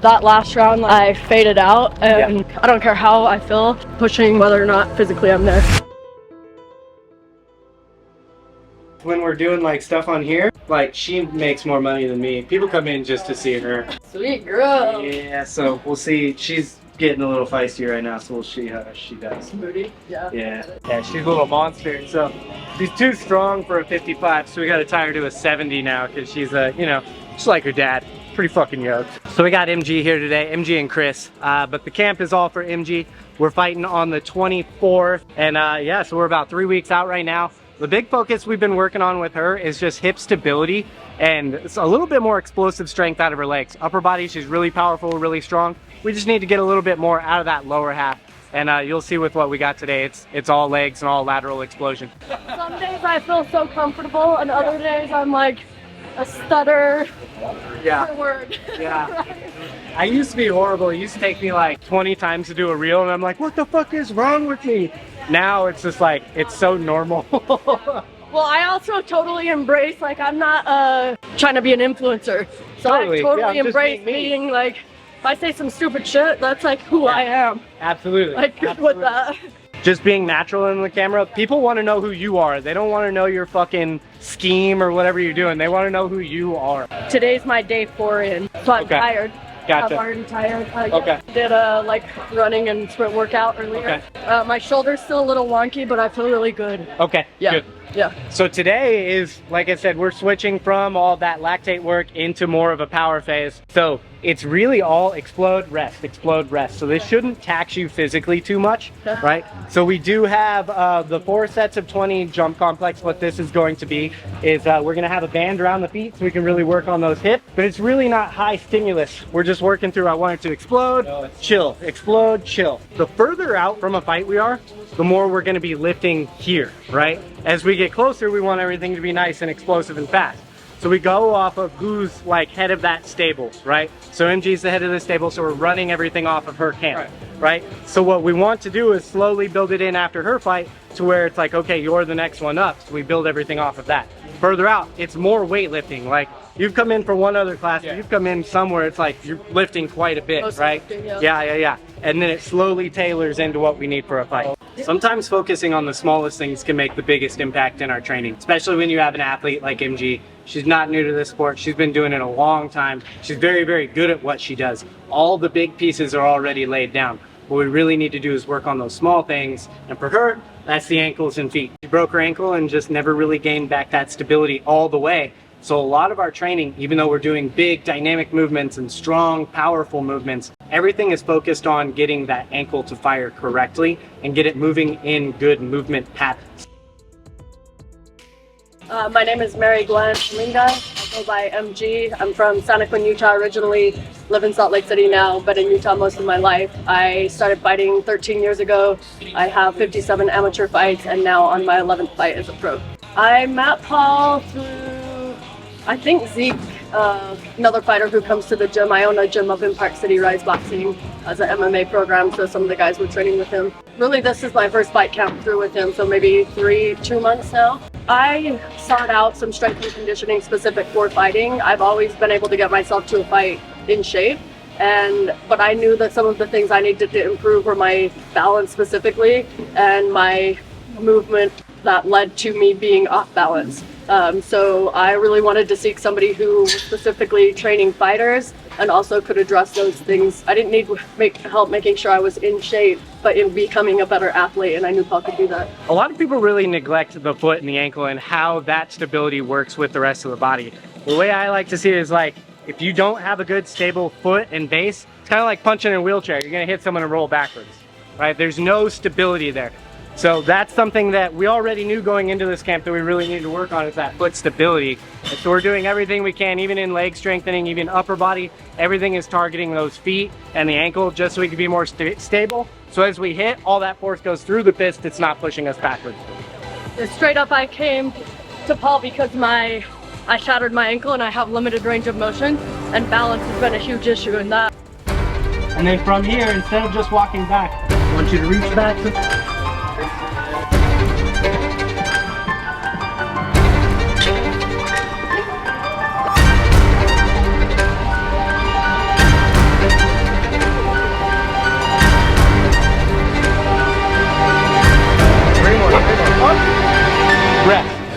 That last round, I faded out, and I don't care how I feel pushing, whether or not physically I'm there. When we're doing like stuff on here, like she makes more money than me. People come in just to see her. Sweet girl. Yeah, so we'll see. She's getting a little feisty right now, so we'll see how she does. Moody? Yeah. Yeah, she's a little monster. So she's too strong for a 55, so we got to tie her to a 70 now because she's you know, just like her dad. Pretty fucking yoked. So we got MG here today, MG and Chris, but the camp is all for MG. We're fighting on the 24th, and yeah, so we're about 3 weeks out right now. The big focus we've been working on with her is just hip stability and it's a little bit more explosive strength out of her legs. Upper body, she's really powerful, really strong. We just need to get a little bit more out of that lower half. And you'll see with what we got today, it's all legs and all lateral explosion. Some days I feel so comfortable, and other days I'm like a stutter. Yeah. Word. Yeah. I used to be horrible. It used to take me like 20 times to do a reel, and I'm like, what the fuck is wrong with me? Now it's just like, it's so normal. Well, I also totally embrace, like, I'm not trying to be an influencer. So I totally embrace being like, if I say some stupid shit, that's like who I am. Absolutely. Like, good with that. Just being natural in the camera, people want to know who you are. They don't want to know your fucking scheme or whatever you're doing. They want to know who you are. Today's my day 4 in, so I'm tired. Gotcha. I'm already tired. I did a like running and sprint workout earlier. My shoulder's still a little wonky, but I feel really good. Okay, good. Yeah. So today is, like I said, we're switching from all that lactate work into more of a power phase. So it's really all explode, rest, explode, rest. So this shouldn't tax you physically too much, right? So we do have the 4 sets of 20 jump complex. What this is going to be is we're gonna have a band around the feet so we can really work on those hips, but it's really not high stimulus. We're just working through, I want it to explode, chill, explode, chill. The further out from a fight we are, the more we're gonna be lifting here, right? As we get closer, we want everything to be nice and explosive and fast. So we go off of who's like head of that stable, right? So MG's the head of the stable, so we're running everything off of her camp, right? So what we want to do is slowly build it in after her fight to where it's like, okay, you're the next one up. So we build everything off of that. Further out, it's more weightlifting. Like you've come in for one other class, you've come in somewhere, it's like you're lifting quite a bit, right? Yeah. And then it slowly tailors into what we need for a fight. Sometimes focusing on the smallest things can make the biggest impact in our training, especially when you have an athlete like MG. She's not new to this sport. She's been doing it a long time. She's very, very good at what she does. All the big pieces are already laid down. What we really need to do is work on those small things. And for her, that's the ankles and feet. She broke her ankle and just never really gained back that stability all the way. So a lot of our training, even though we're doing big dynamic movements and strong, powerful movements, everything is focused on getting that ankle to fire correctly and get it moving in good movement patterns. My name is MaryGuenn Vellinga. I go by MG. I'm from Santaquin, Utah originally. Live in Salt Lake City now, but in Utah most of my life. I started fighting 13 years ago. I have 57 amateur fights and now on my 11th fight as a pro. I met Paul through, I think, Zeke, another fighter who comes to the gym. I own a gym up in Park City, Rise Boxing, as an MMA program, so some of the guys were training with him. Really, this is my first fight camp through with him, so maybe 2 months now. I sought out some strength and conditioning specific for fighting. I've always been able to get myself to a fight in shape, but I knew that some of the things I needed to improve were my balance specifically and my movement that led to me being off balance. So I really wanted to seek somebody who was specifically training fighters and also could address those things. I didn't need help making sure I was in shape, but in becoming a better athlete, and I knew Paul could do that. A lot of people really neglect the foot and the ankle and how that stability works with the rest of the body. The way I like to see it is like, if you don't have a good stable foot and base, it's kind of like punching in a wheelchair. You're gonna hit someone and roll backwards, right? There's no stability there. So that's something that we already knew going into this camp that we really need to work on, is that foot stability. And so we're doing everything we can, even in leg strengthening, even upper body, everything is targeting those feet and the ankle just so we can be more stable. So as we hit, all that force goes through the fist, it's not pushing us backwards. Straight up, I came to Paul because I shattered my ankle and I have limited range of motion, and balance has been a huge issue in that. And then from here, instead of just walking back, I want you to reach back.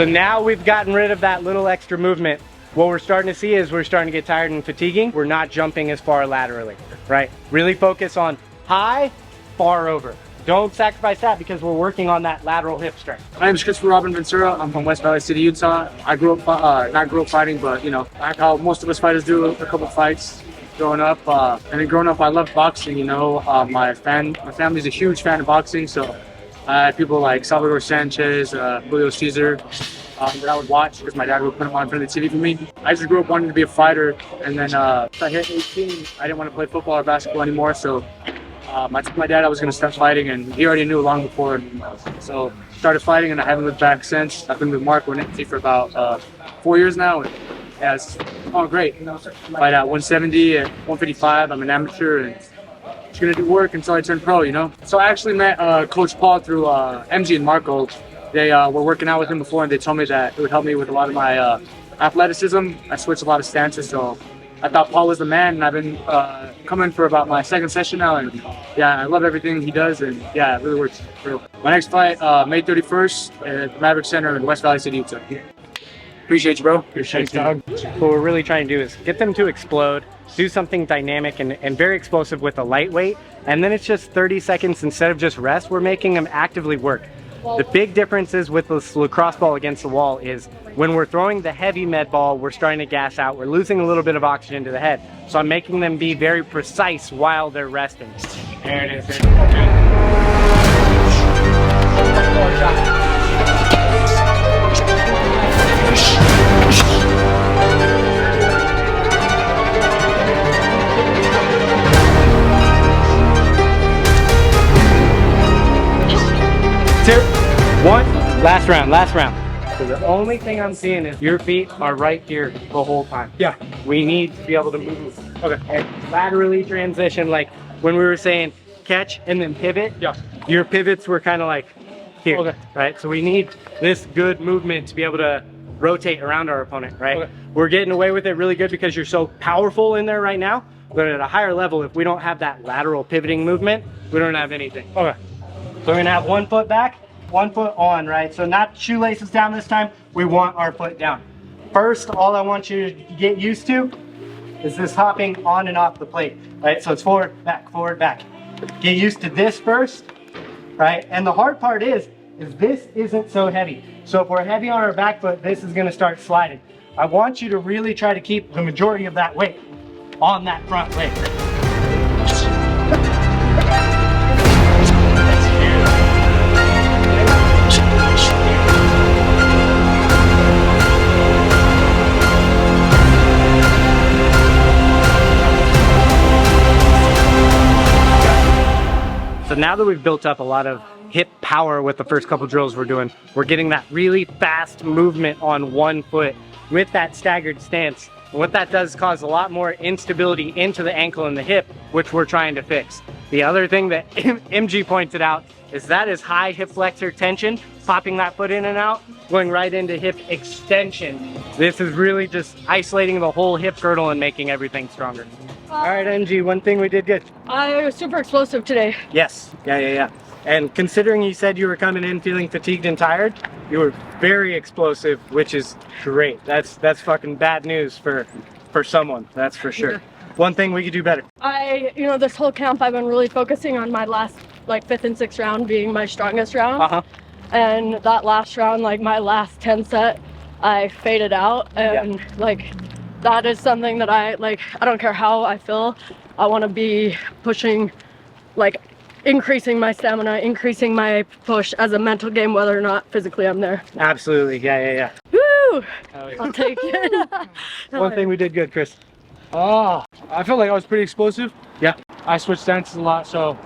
So now we've gotten rid of that little extra movement. What we're starting to see is we're starting to get tired and fatiguing. We're not jumping as far laterally, right? Really focus on high, far over. Don't sacrifice that because we're working on that lateral hip strength. My name is Chris Ventura. I'm from West Valley City, Utah. I grew up, not grew up fighting, but you know, like how most of us fighters do, a couple fights growing up. And then growing up, I loved boxing. You know, my family's a huge fan of boxing, so I had people like Salvador Sanchez, Julio Cesar, that I would watch because my dad would put them on in front of the TV for me. I just grew up wanting to be a fighter, and then I hit 18. I didn't want to play football or basketball anymore, so I told my dad I was going to start fighting, and he already knew long before. So started fighting, and I haven't looked back since. I've been with MaryGuenn for about 4 years now, and yeah, it's going great. Fight at 170 and 155. I'm an amateur, and just going to do work until I turn pro, you know? So I actually met Coach Paul through MG and Marco. They were working out with him before, and they told me that it would help me with a lot of my athleticism. I switched a lot of stances, so I thought Paul was the man, and I've been coming for about my second session now, and yeah, I love everything he does, and yeah, it really works. My next fight, May 31st at the Maverick Center in West Valley City, Utah. Appreciate you, bro. Appreciate you, dog. What we're really trying to do is get them to explode, do something dynamic and very explosive with a lightweight, and then it's just 30 seconds instead of just rest. We're making them actively work. The big difference is with this lacrosse ball against the wall is when we're throwing the heavy med ball, we're starting to gas out. We're losing a little bit of oxygen to the head. So I'm making them be very precise while they're resting. There it is. Two, one, last round. So the only thing I'm seeing is your feet are right here the whole time. Yeah. We need to be able to move. Okay. And laterally transition, like when we were saying catch and then pivot. Yeah. Your pivots were kind of like here, Okay. right? So we need this good movement to be able to rotate around our opponent, right? Okay. We're getting away with it really good because you're so powerful in there right now. But at a higher level, if we don't have that lateral pivoting movement, we don't have anything. Okay. So we're gonna have 1 foot back, 1 foot on, right? So not shoelaces down this time, we want our foot down. First, all I want you to get used to is this hopping on and off the plate, right? So it's forward, back. Get used to this first, right? And the hard part is this isn't so heavy. So if we're heavy on our back foot, this is gonna start sliding. I want you to really try to keep the majority of that weight on that front leg. So now that we've built up a lot of hip power with the first couple drills we're doing, we're getting that really fast movement on 1 foot with that staggered stance. And what that does is cause a lot more instability into the ankle and the hip, which we're trying to fix. The other thing that MG pointed out is that is high hip flexor tension, popping that foot in and out, going right into hip extension. This is really just isolating the whole hip girdle and making everything stronger. All right, MG, one thing we did good. I was super explosive today. Yes, yeah. And considering you said you were coming in feeling fatigued and tired, you were very explosive, which is great. That's fucking bad news for someone, that's for sure. Yeah. One thing we could do better. This whole camp I've been really focusing on my last, like 5th and 6th round being my strongest round. And that last round, like my last 10 set, I faded out, and that is something that I don't care how I feel, I want to be pushing, increasing my stamina, increasing my push as a mental game, whether or not physically I'm there. Absolutely, yeah. Woo! Yeah. I'll take it. One thing we did good, Chris. I felt like I was pretty explosive. Yeah. I switched stances a lot, so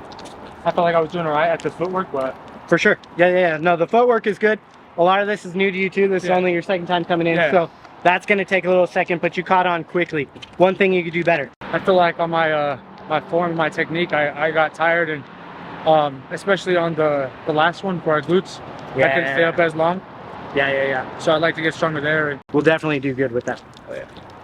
I felt like I was doing all right at the footwork, but For sure, yeah. No, the footwork is good. A lot of this is new to you too. This is only your second time coming in, so that's gonna take a little second, but you caught on quickly. One thing you could do better. I feel like on my my form, my technique, I got tired, and especially on the last one for our glutes, I couldn't stay up as long. Yeah. So I'd like to get stronger there. And We'll definitely do good with that.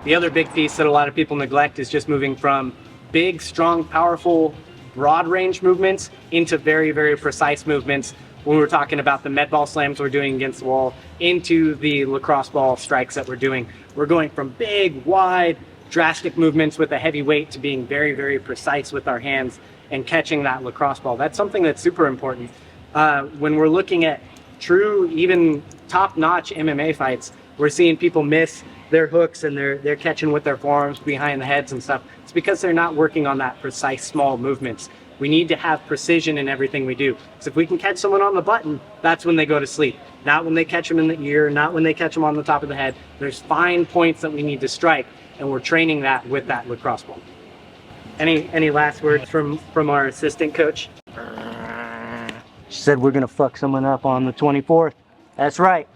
The other big piece that a lot of people neglect is just moving from big, strong, powerful, broad range movements into very, very precise movements when we're talking about the med ball slams we're doing against the wall into the lacrosse ball strikes that we're doing. We're going from big, wide, drastic movements with a heavy weight to being very, very precise with our hands and catching that lacrosse ball. That's something that's super important. When we're looking at true, even top-notch MMA fights, we're seeing people miss their hooks and they're catching with their forearms behind the heads and stuff. It's because they're not working on that precise small movements. We need to have precision in everything we do. So if we can catch someone on the button, that's when they go to sleep. Not when they catch them in the ear, not when they catch them on the top of the head. There's fine points that we need to strike, and we're training that with that lacrosse ball. Any last words from our assistant coach? She said we're gonna fuck someone up on the 24th. That's right.